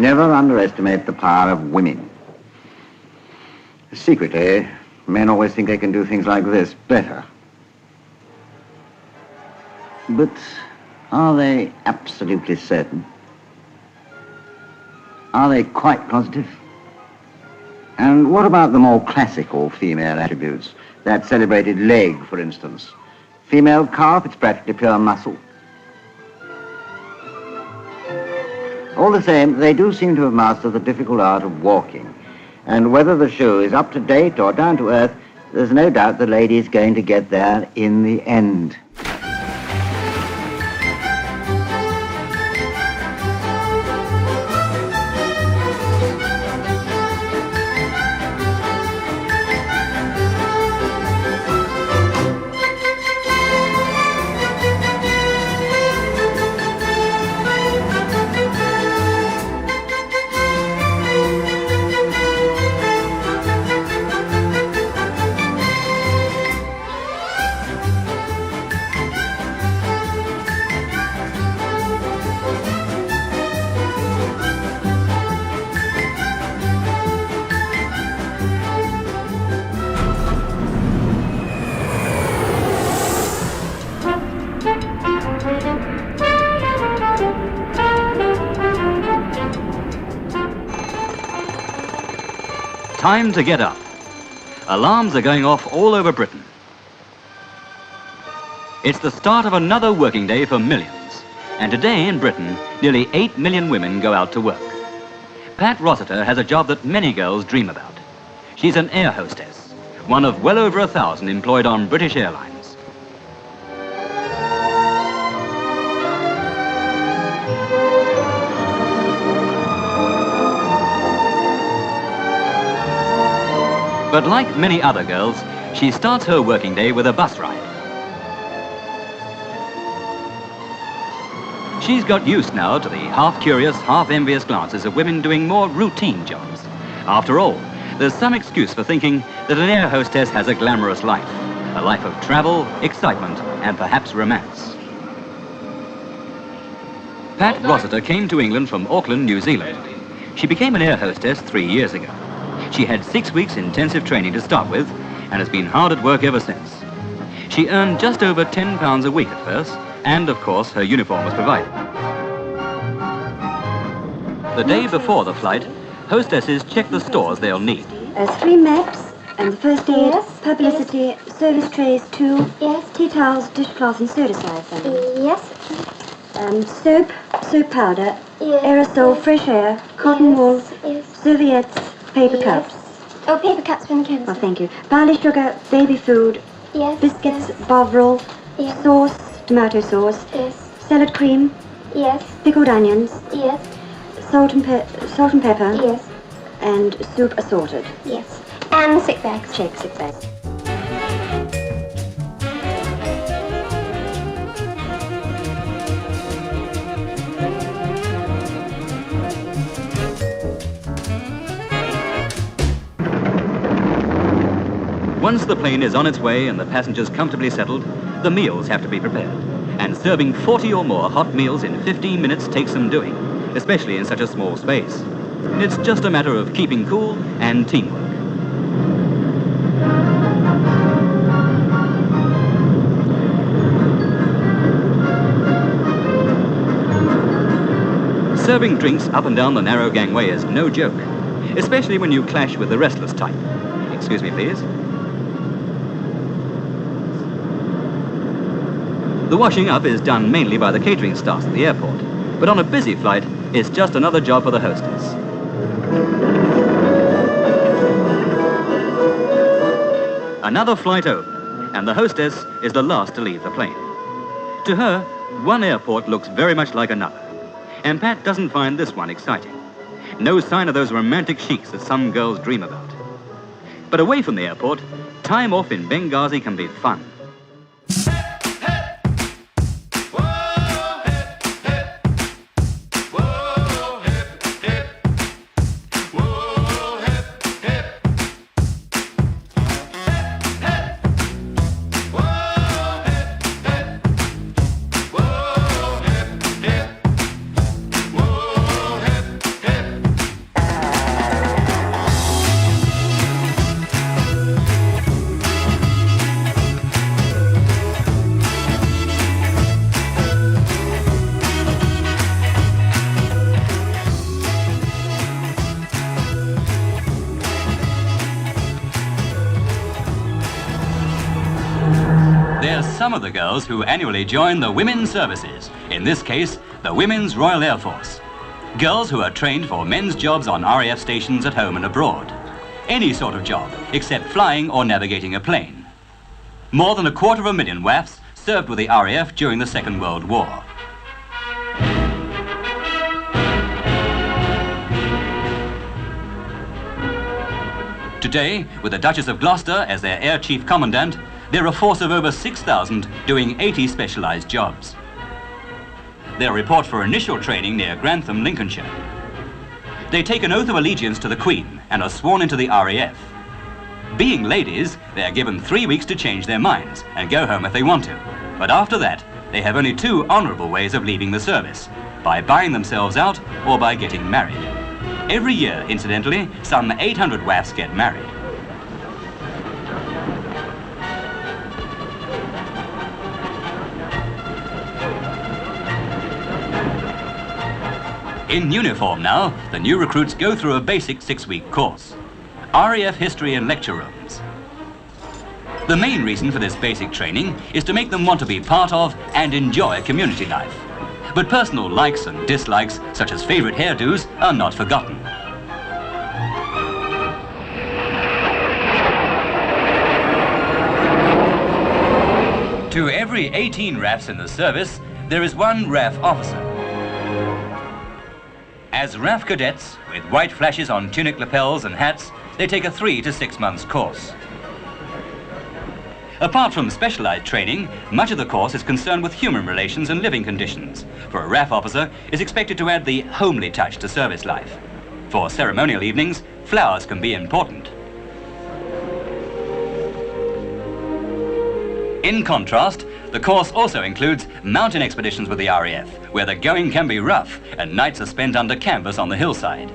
Never underestimate the power of women. Secretly, men always think they can do things like this better. But are they absolutely certain? Are they quite positive? And what about the more classical female attributes? That celebrated leg, for instance. Female calf, it's practically pure muscle. All the same, they do seem to have mastered the difficult art of walking. And whether the shoe is up to date or down to earth, there's no doubt the lady is going to get there in the end. Time to get up. Alarms are going off all over Britain. It's the start of another working day for millions. And today in Britain, nearly 8 million women go out to work. Pat Rossiter has a job that many girls dream about. She's an air hostess, one of well over 1,000 employed on British Airlines. But like many other girls, she starts her working day with a bus ride. She's got used now to the half-curious, half-envious glances of women doing more routine jobs. After all, there's some excuse for thinking that an air hostess has a glamorous life, a life of travel, excitement, and perhaps romance. Pat Rossiter came to England from Auckland, New Zealand. She became an air hostess 3 years ago. She had 6 weeks intensive training to start with and has been hard at work ever since. She earned just over £10 a week at first, and of course her uniform was provided. The day before the flight, hostesses check the stores they'll need. 3 maps, and the first aid, publicity, service trays 2, tea towels, dishcloths and soda size. Soap, soap powder, aerosol, fresh air, cotton wool, serviettes, paper cups. Oh, paper cups from the chemist. Oh, thank you. Barley sugar, baby food, biscuits, bovril, sauce, tomato sauce, salad cream, pickled onions, salt and pepper, and soup assorted. And 6 bags. Check 6 bags. Once the plane is on its way and the passengers comfortably settled, the meals have to be prepared. And serving 40 or more hot meals in 15 minutes takes some doing, especially in such a small space. It's just a matter of keeping cool and teamwork. Serving drinks up and down the narrow gangway is no joke, especially when you clash with the restless type. Excuse me, please. The washing up is done mainly by the catering staff at the airport, but on a busy flight, it's just another job for the hostess. Another flight over, and the hostess is the last to leave the plane. To her, one airport looks very much like another, and Pat doesn't find this one exciting. No sign of those romantic sheiks that some girls dream about. But away from the airport, time off in Benghazi can be fun. some of the girls who annually join the Women's Services, in this case, the Women's Royal Air Force. Girls who are trained for men's jobs on RAF stations at home and abroad. Any sort of job, except flying or navigating a plane. More than 250,000 WAFs served with the RAF during the Second World War. Today, with the Duchess of Gloucester as their Air Chief Commandant, they're a force of over 6,000 doing 80 specialised jobs. They'll report for initial training near Grantham, Lincolnshire. They take an oath of allegiance to the Queen and are sworn into the RAF. Being ladies, they are given 3 weeks to change their minds and go home if they want to. But after that, they have only 2 honourable ways of leaving the service, by buying themselves out or by getting married. Every year, incidentally, some 800 WAFs get married. In uniform now, the new recruits go through a basic 6-week course. RAF history and lecture rooms. The main reason for this basic training is to make them want to be part of and enjoy community life. But personal likes and dislikes, such as favourite hairdos, are not forgotten. To every 18 RAFs in the service, there is 1 RAF officer. As RAF cadets, with white flashes on tunic lapels and hats, they take a 3 to 6 months course. Apart from specialised training, much of the course is concerned with human relations and living conditions, for a RAF officer is expected to add the homely touch to service life. For ceremonial evenings, flowers can be important. In contrast, the course also includes mountain expeditions with the RAF, where the going can be rough and nights are spent under canvas on the hillside.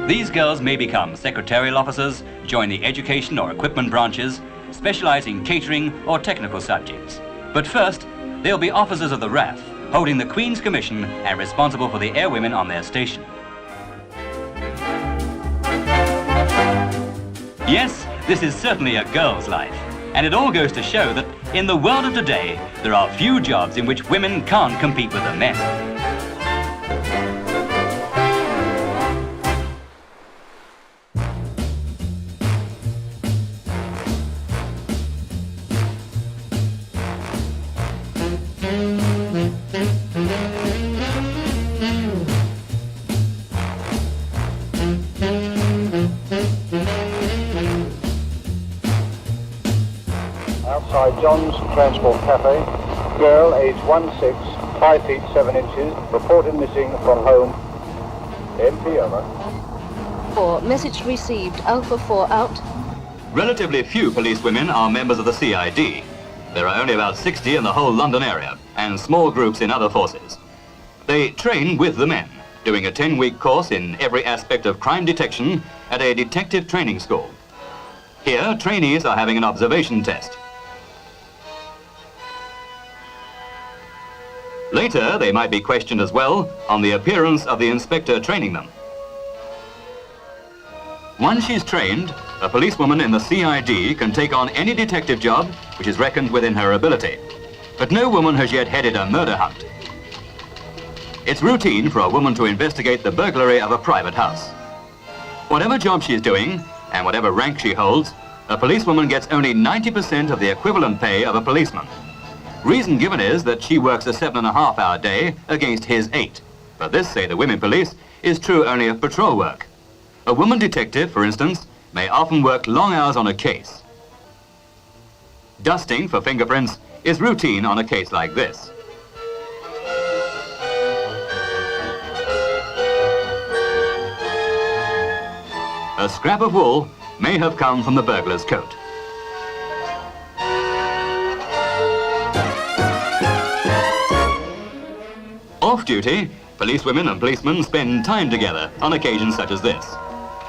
These girls may become secretarial officers, join the education or equipment branches, specialise in catering or technical subjects. But first, they'll be officers of the RAF, holding the Queen's Commission and responsible for the airwomen on their station. Yes, this is certainly a girl's life, and it all goes to show that in the world of today, there are few jobs in which women can't compete with the men. Outside John's Transport Cafe, girl aged 16, 5 feet 7 inches, reported missing from home. MP, over. 4, message received, Alpha 4 out. Relatively few policewomen are members of the CID. There are only about 60 in the whole London area, and small groups in other forces. They train with the men, doing a 10-week course in every aspect of crime detection at a detective training school. Here, trainees are having an observation test. Later, they might be questioned as well on the appearance of the inspector training them. Once she's trained, a policewoman in the CID can take on any detective job which is reckoned within her ability. But no woman has yet headed a murder hunt. It's routine for a woman to investigate the burglary of a private house. Whatever job she's doing, and whatever rank she holds, a policewoman gets only 90% of the equivalent pay of a policeman. Reason given is that she works a 7.5-hour day against his 8. But this, say the women police, is true only of patrol work. A woman detective, for instance, may often work long hours on a case. Dusting for fingerprints is routine on a case like this. A scrap of wool may have come from the burglar's coat. Off-duty, policewomen and policemen spend time together on occasions such as this.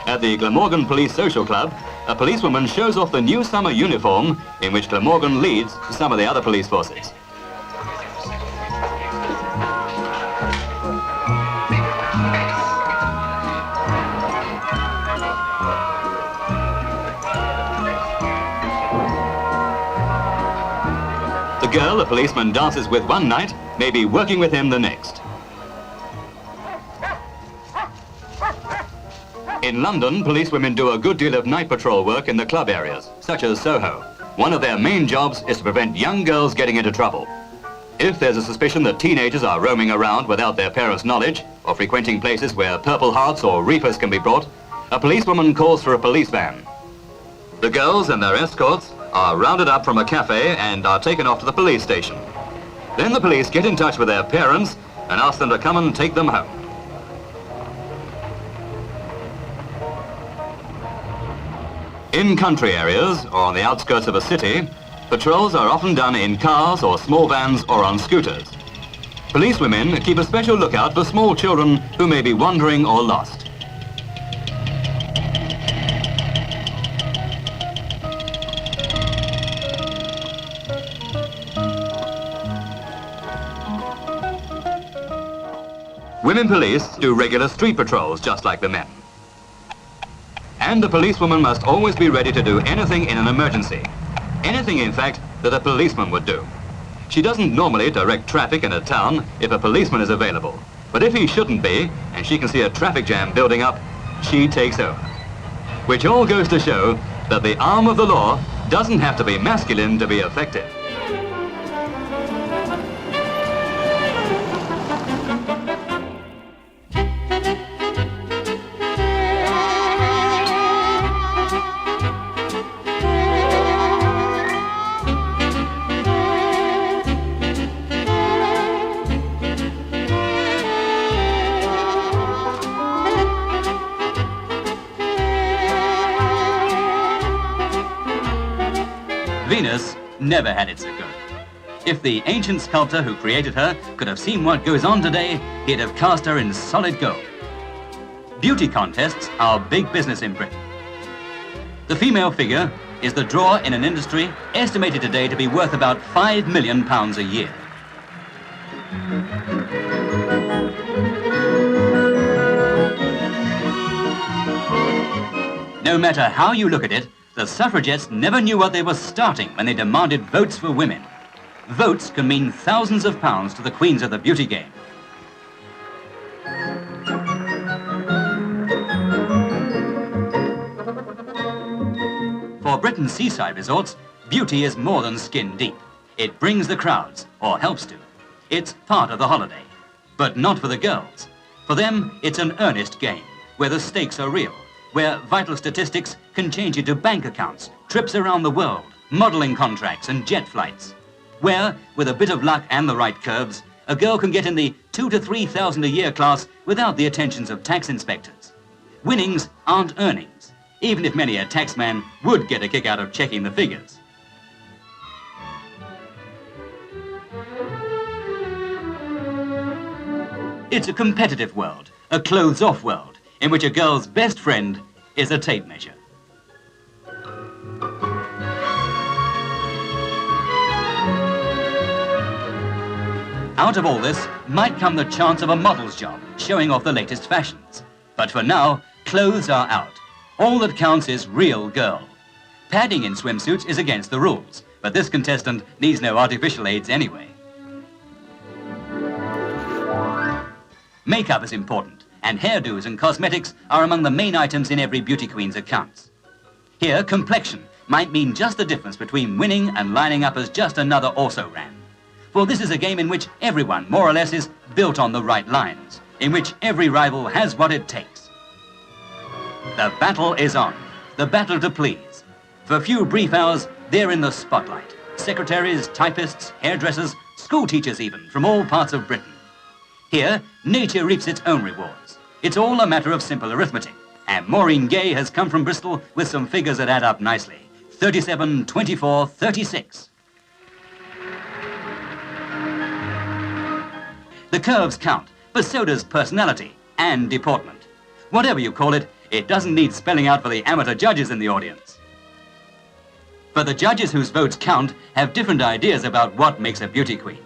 At the Glamorgan Police Social Club, a policewoman shows off the new summer uniform in which Glamorgan leads some of the other police forces. The girl a policeman dances with one night may be working with him the next. In London, policewomen do a good deal of night patrol work in the club areas, such as Soho. One of their main jobs is to prevent young girls getting into trouble. If there's a suspicion that teenagers are roaming around without their parents' knowledge, or frequenting places where Purple Hearts or Reapers can be brought, a policewoman calls for a police van. The girls and their escorts are rounded up from a cafe and are taken off to the police station. Then the police get in touch with their parents and ask them to come and take them home. In country areas, or on the outskirts of a city, patrols are often done in cars or small vans or on scooters. Policewomen keep a special lookout for small children who may be wandering or lost. Women police do regular street patrols just like the men. And the policewoman must always be ready to do anything in an emergency. Anything, in fact, that a policeman would do. She doesn't normally direct traffic in a town if a policeman is available. But if he shouldn't be, and she can see a traffic jam building up, she takes over. Which all goes to show that the arm of the law doesn't have to be masculine to be effective. Venus never had it so good. If the ancient sculptor who created her could have seen what goes on today, he'd have cast her in solid gold. Beauty contests are big business in Britain. The female figure is the draw in an industry estimated today to be worth about £5 million a year. No matter how you look at it, the suffragettes never knew what they were starting when they demanded votes for women. Votes can mean thousands of pounds to the queens of the beauty game. For Britain's seaside resorts, beauty is more than skin deep. It brings the crowds, or helps to. It's part of the holiday, but not for the girls. For them, it's an earnest game, where the stakes are real, where vital statistics can change into bank accounts, trips around the world, modeling contracts and jet flights. Where, with a bit of luck and the right curves, a girl can get in the 2,000 to 3,000 a year class without the attentions of tax inspectors. Winnings aren't earnings, even if many a taxman would get a kick out of checking the figures. It's a competitive world, a clothes-off world, in which a girl's best friend is a tape measure. Out of all this might come the chance of a model's job, showing off the latest fashions. But for now, clothes are out. All that counts is real girl. Padding in swimsuits is against the rules, but this contestant needs no artificial aids anyway. Makeup is important, and hairdos and cosmetics are among the main items in every beauty queen's accounts. Here, complexion might mean just the difference between winning and lining up as just another also-ran. For this is a game in which everyone, more or less, is built on the right lines, in which every rival has what it takes. The battle is on, the battle to please. For a few brief hours, they're in the spotlight. Secretaries, typists, hairdressers, school teachers even, from all parts of Britain. Here, nature reaps its own rewards. It's all a matter of simple arithmetic. And Maureen Gay has come from Bristol with some figures that add up nicely. 37, 24, 36. The curves count, but so does personality and deportment. Whatever you call it, it doesn't need spelling out for the amateur judges in the audience. But the judges whose votes count have different ideas about what makes a beauty queen.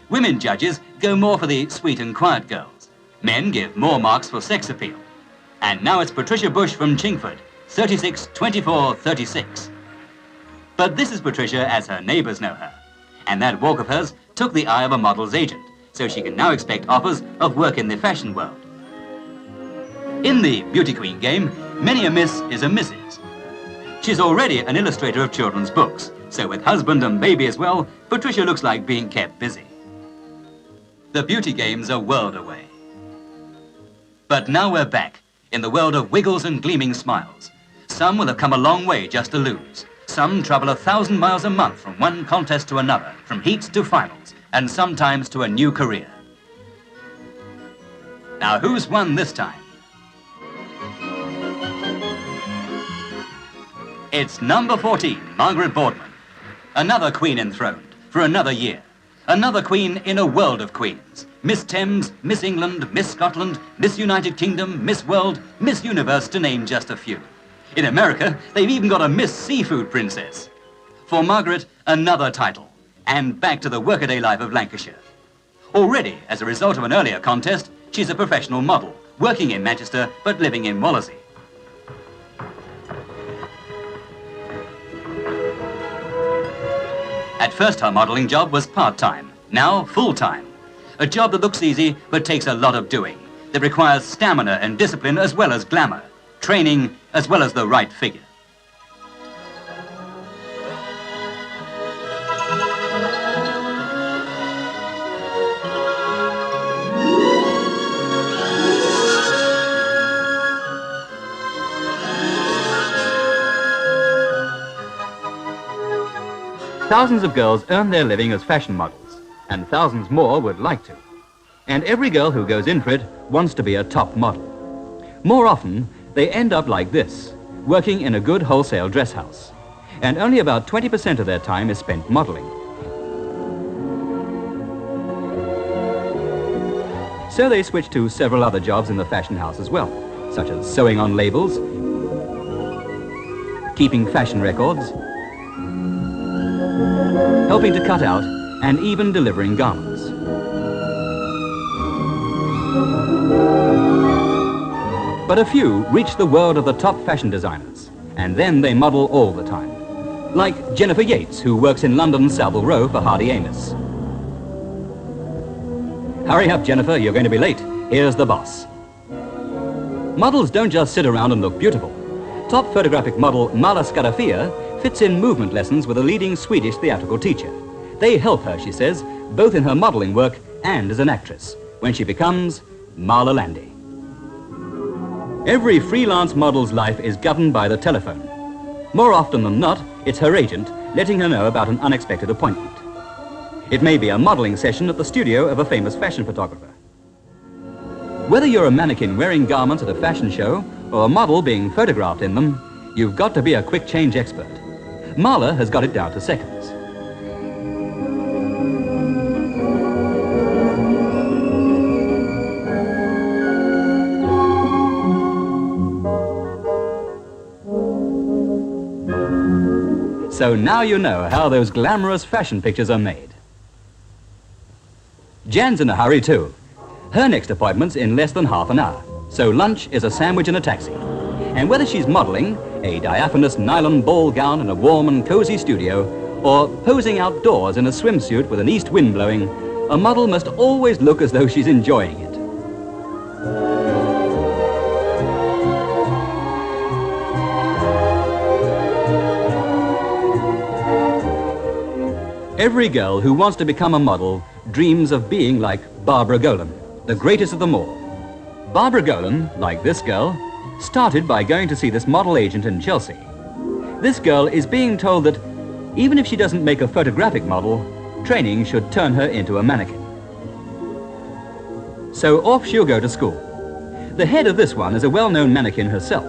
Women judges go more for the sweet and quiet girls. Men give more marks for sex appeal. And now it's Patricia Bush from Chingford, 36, 24, 36. But this is Patricia as her neighbours know her. And that walk of hers took the eye of a model's agent, so she can now expect offers of work in the fashion world. In the beauty queen game, many a miss is a Mrs. She's already an illustrator of children's books, so with husband and baby as well, Patricia looks like being kept busy. The beauty game's a world away. But now we're back in the world of wiggles and gleaming smiles. Some will have come a long way just to lose. Some travel 1,000 miles a month from one contest to another, from heats to finals, and sometimes to a new career. Now who's won this time? It's number 14, Margaret Boardman. Another queen enthroned for another year. Another queen in a world of queens. Miss Thames, Miss England, Miss Scotland, Miss United Kingdom, Miss World, Miss Universe, to name just a few. In America, they've even got a Miss Seafood Princess. For Margaret, another title, and back to the workaday life of Lancashire. Already, as a result of an earlier contest, she's a professional model, working in Manchester but living in Wallasey. At first, her modelling job was part-time, now full-time. A job that looks easy but takes a lot of doing, that requires stamina and discipline as well as glamour, training as well as the right figure. Thousands of girls earn their living as fashion models, and thousands more would like to. And every girl who goes in for it wants to be a top model. More often, they end up like this, working in a good wholesale dress house. And only about 20% of their time is spent modeling. So they switch to several other jobs in the fashion house as well, such as sewing on labels, keeping fashion records, helping to cut out, and even delivering garments. But a few reach the world of the top fashion designers, and then they model all the time. Like Jennifer Yates, who works in London's Savile Row for Hardy Amis. Hurry up, Jennifer, you're going to be late. Here's the boss. Models don't just sit around and look beautiful. Top photographic model Mala Scarafia fits in movement lessons with a leading Swedish theatrical teacher. They help her, she says, both in her modeling work and as an actress, when she becomes Marla Landy. Every freelance model's life is governed by the telephone. More often than not, it's her agent letting her know about an unexpected appointment. It may be a modeling session at the studio of a famous fashion photographer. Whether you're a mannequin wearing garments at a fashion show or a model being photographed in them, you've got to be a quick change expert. Marla has got it down to seconds. So now you know how those glamorous fashion pictures are made. Jan's in a hurry too. Her next appointment's in less than half an hour, so lunch is a sandwich and a taxi. And whether she's modeling, a diaphanous nylon ball gown in a warm and cozy studio, or posing outdoors in a swimsuit with an east wind blowing, a model must always look as though she's enjoying it. Every girl who wants to become a model dreams of being like Barbara Golan, the greatest of them all. Barbara Golan, like this girl, started by going to see this model agent in Chelsea. This girl is being told that even if she doesn't make a photographic model, training should turn her into a mannequin. So off she'll go to school. The head of this one is a well-known mannequin herself.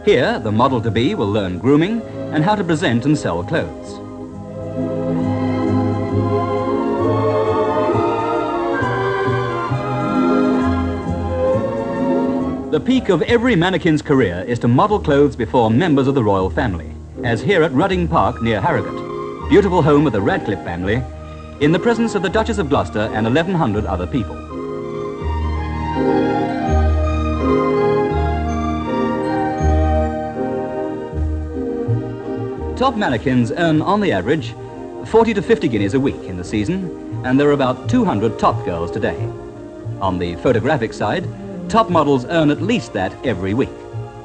Here, the model-to-be will learn grooming and how to present and sell clothes. The peak of every mannequin's career is to model clothes before members of the royal family, as here at Rudding Park near Harrogate, beautiful home of the Radcliffe family, in the presence of the Duchess of Gloucester and 1,100 other people. Top mannequins earn, on the average, 40 to 50 guineas a week in the season, and there are about 200 top girls today. On the photographic side, top models earn at least that every week,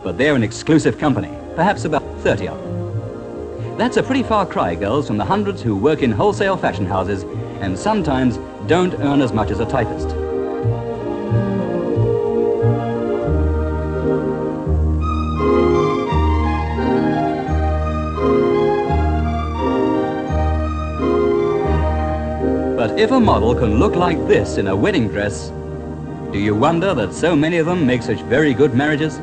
but they're an exclusive company, perhaps about 30 of them. That's a pretty far cry, girls, from the hundreds who work in wholesale fashion houses and sometimes don't earn as much as a typist. But if a model can look like this in a wedding dress, do you wonder that so many of them make such very good marriages?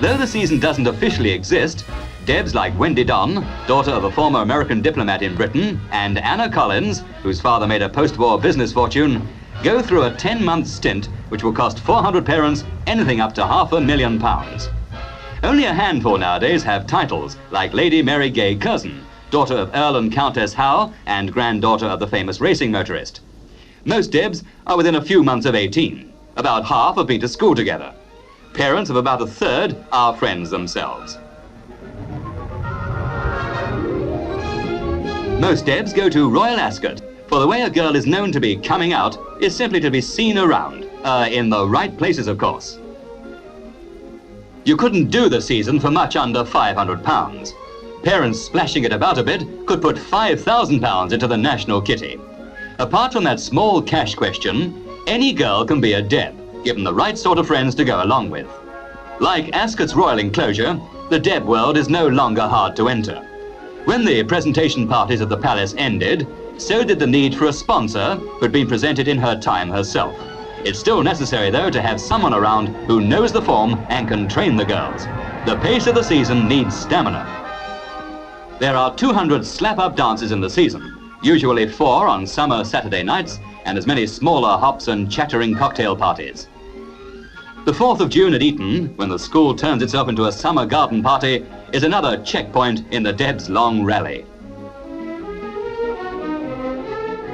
Though the season doesn't officially exist, Debs like Wendy Don, daughter of a former American diplomat in Britain, and Anna Collins, whose father made a post-war business fortune, go through a 10-month stint which will cost 400 parents anything up to £500,000. Only a handful nowadays have titles, like Lady Mary Gay Curzon, daughter of Earl and Countess Howe and granddaughter of the famous racing motorist. Most Debs are within a few months of 18. About half have been to school together. Parents of about a third are friends themselves. Most Debs go to Royal Ascot, for the way a girl is known to be coming out is simply to be seen around, in the right places, of course. You couldn't do the season for much under £500. Parents splashing it about a bit could put £5,000 into the national kitty. Apart from that small cash question, any girl can be a Deb, given the right sort of friends to go along with. Like Ascot's royal enclosure, the Deb world is no longer hard to enter. When the presentation parties at the palace ended, so did the need for a sponsor who'd been presented in her time herself. It's still necessary, though, to have someone around who knows the form and can train the girls. The pace of the season needs stamina. There are 200 slap-up dances in the season, usually 4 on summer Saturday nights, and as many smaller hops and chattering cocktail parties. The 4th of June at Eton, when the school turns itself into a summer garden party, is another checkpoint in the Debs' long rally.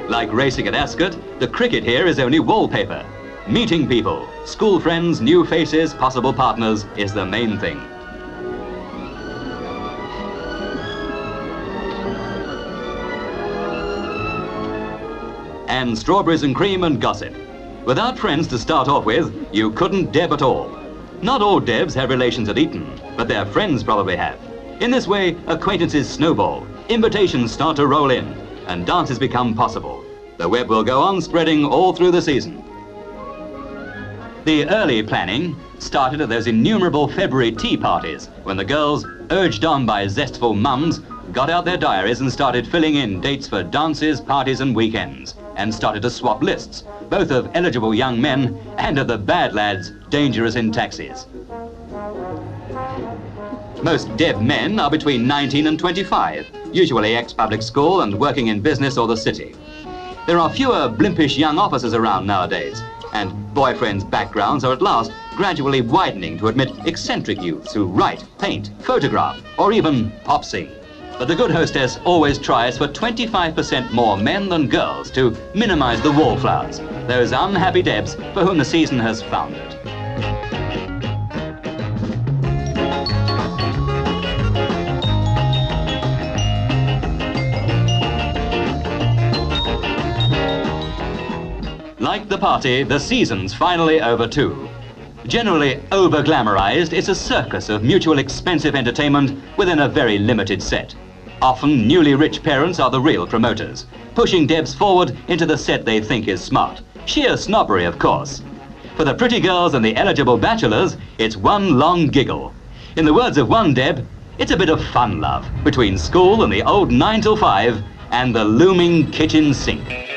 Like racing at Ascot, the cricket here is only wallpaper. Meeting people, school friends, new faces, possible partners is the main thing. And strawberries and cream and gossip. Without friends to start off with, you couldn't Deb at all. Not all Debs have relations at Eton, but their friends probably have. In this way, acquaintances snowball, invitations start to roll in, and dances become possible. The web will go on spreading all through the season. The early planning started at those innumerable February tea parties, when the girls, urged on by zestful mums, got out their diaries and started filling in dates for dances, parties and weekends, and started to swap lists, both of eligible young men and of the bad lads dangerous in taxis. Most Deb men are between 19 and 25, usually ex-public school and working in business or the city. There are fewer blimpish young officers around nowadays, and boyfriends' backgrounds are at last gradually widening to admit eccentric youths who write, paint, photograph, or even pop sing. But the good hostess always tries for 25% more men than girls to minimize the wallflowers, those unhappy Debs for whom the season has foundered. Like the party, the season's finally over too. Generally over-glamorized, it's a circus of mutual expensive entertainment within a very limited set. Often newly rich parents are the real promoters, pushing Debs forward into the set they think is smart. Sheer snobbery, of course. For the pretty girls and the eligible bachelors, it's one long giggle. In the words of one Deb, it's a bit of fun love between school and the old 9 till 5 and the looming kitchen sink.